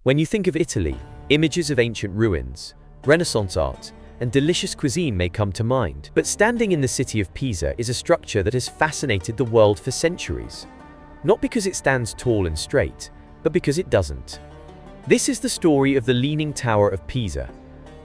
When you think of Italy, images of ancient ruins, Renaissance art, and delicious cuisine may come to mind. But standing in the city of Pisa is a structure that has fascinated the world for centuries. Not because it stands tall and straight, but because it doesn't. This is the story of the Leaning Tower of Pisa.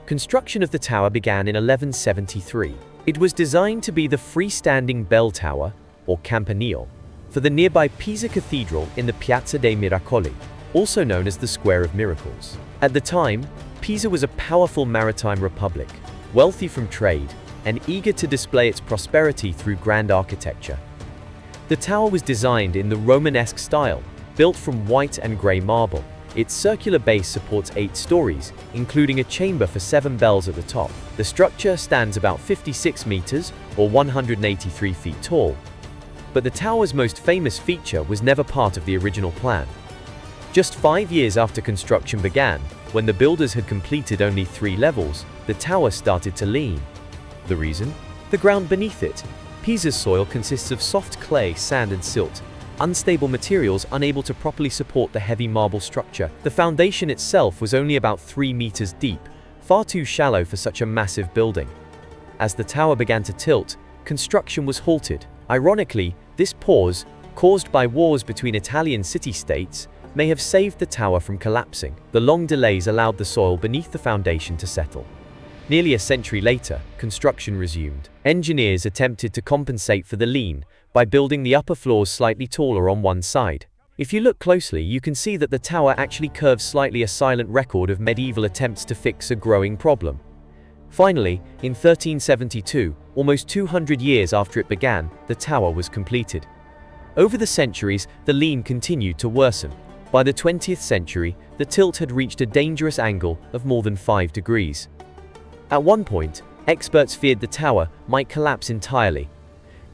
Construction of the tower began in 1173. It was designed to be the freestanding bell tower, or campanile, for the nearby Pisa Cathedral in the Piazza dei Miracoli, also known as the Square of Miracles. At the time, Pisa was a powerful maritime republic, wealthy from trade, and eager to display its prosperity through grand architecture. The tower was designed in the Romanesque style, built from white and grey marble. Its circular base supports 8 stories, including a chamber for 7 bells at the top. The structure stands about 56 meters, or 183 feet tall. But the tower's most famous feature was never part of the original plan. Just 5 years after construction began, when the builders had completed only 3 levels, the tower started to lean. The reason? The ground beneath it. Pisa's soil consists of soft clay, sand and silt, unstable materials unable to properly support the heavy marble structure. The foundation itself was only about 3 meters deep, far too shallow for such a massive building. As the tower began to tilt, construction was halted. Ironically, this pause, caused by wars between Italian city-states, may have saved the tower from collapsing. The long delays allowed the soil beneath the foundation to settle. Nearly a century later, construction resumed. Engineers attempted to compensate for the lean by building the upper floors slightly taller on one side. If you look closely, you can see that the tower actually curves slightly, a silent record of medieval attempts to fix a growing problem. Finally, in 1372, almost 200 years after it began, the tower was completed. Over the centuries, the lean continued to worsen. By the 20th century, the tilt had reached a dangerous angle of more than 5 degrees. At one point, experts feared the tower might collapse entirely.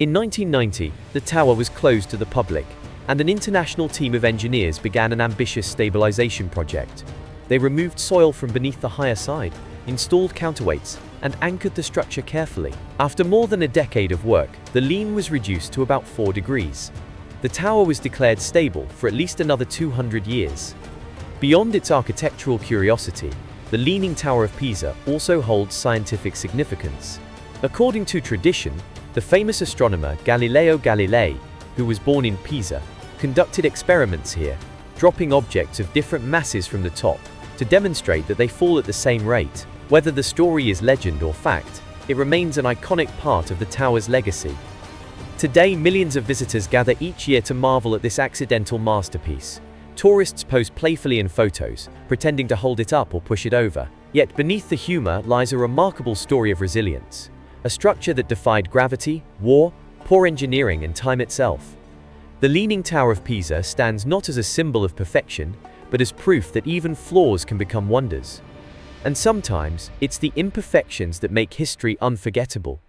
In 1990, the tower was closed to the public, and an international team of engineers began an ambitious stabilization project. They removed soil from beneath the higher side, installed counterweights, and anchored the structure carefully. After more than a decade of work, the lean was reduced to about 4 degrees. The tower was declared stable for at least another 200 years. Beyond its architectural curiosity, the Leaning Tower of Pisa also holds scientific significance. According to tradition, the famous astronomer Galileo Galilei, who was born in Pisa, conducted experiments here, dropping objects of different masses from the top to demonstrate that they fall at the same rate. Whether the story is legend or fact, it remains an iconic part of the tower's legacy. Today, millions of visitors gather each year to marvel at this accidental masterpiece. Tourists pose playfully in photos, pretending to hold it up or push it over. Yet beneath the humor lies a remarkable story of resilience. A structure that defied gravity, war, poor engineering, and time itself. The Leaning Tower of Pisa stands not as a symbol of perfection, but as proof that even flaws can become wonders. And sometimes, it's the imperfections that make history unforgettable.